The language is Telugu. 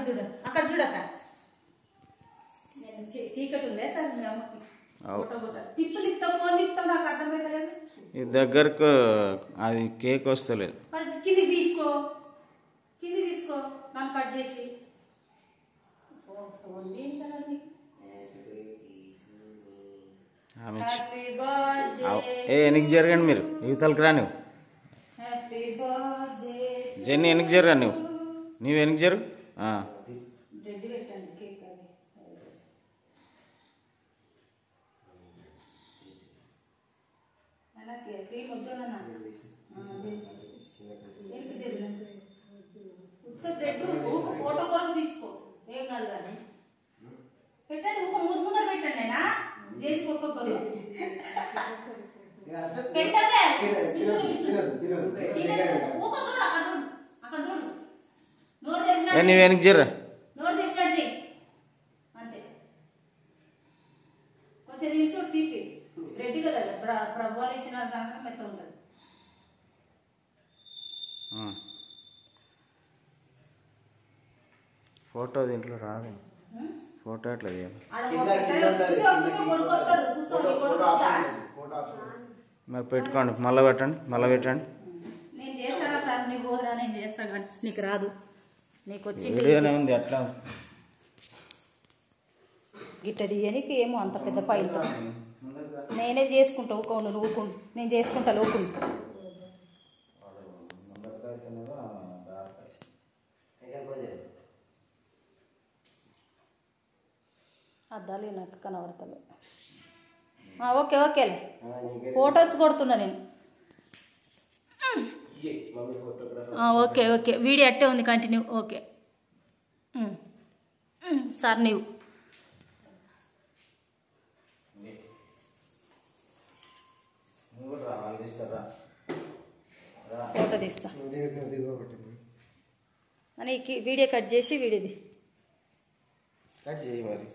చూడ అక్కడ చూడక నేను చీకటి ఉందే సార్ మీ అమ్మకి ఫోటో ఫోటో తిప్పు తిప్పుతా ఫోన్ తిప్పుతా నాకు అర్థమవుతలేదు ఈ దగ్గరకు అది కేక్ వస్తలేదు కింది తీసుకో నన్ను కట్ చేసి ఫోన్ హ్యాపీ బర్త్డే వెనక్కి జరగండి మీరు యువతలకు రా నువ్వు హ్యాపీ బర్త్డే జెన్నీ వెనక్కి జరగా నువ్వు వెనక్కి జరుగు రెడ్ పెట్టండి కేక్ అది అలాగే క్రీమ్ వద్దున్నా బ్రెడ్ ఫోటో కొరకు తీసుకో ఏం కాదు కానీ పెట్టండి ఒక ముందర పెట్టండి అయినా చేసి ఒక్కొక్కరు పెట్టదే అక్కడ చూడు నోరు తెరిచినట్టు నువ్వు వెనక్కి జర్రా నోరు తెరిచినట్టు చెయ్యి అంతే కొంచెం తీసుకో తీపి రెడ్డి కదా ప్రభువాలు ఇచ్చిన దాంట్లో మెత్త ఉంటుంది ఫోటో దీంట్లో రాదు ఫోటో ఎట్లా తీయాలి మరి పెట్టుకోండి మళ్ళీ పెట్టండి నేను చేస్తానా సార్ నీ పోదురా నేను చేస్తా కానీ నీకు రాదు నీకు వచ్చి వీడియోనే ఉంది అట్లా గిట్ట తీయనికి ఏమో అంత పెద్ద పైలతో నేనే చేసుకుంటా ఊకోండు నువ్వు నేను చేసుకుంటా లోకుండు అద్దాలి నాకు కనబడతలే ఓకేలే ఫొటోస్ కొడుతున్నా నేను ఓకే వీడియో అట్టే ఉంది కంటిన్యూ ఓకే సార్ నీవు ఫోటో తీస్తా అని వీడియో కట్ చేసి వీడియోది కట్ చేయి మరి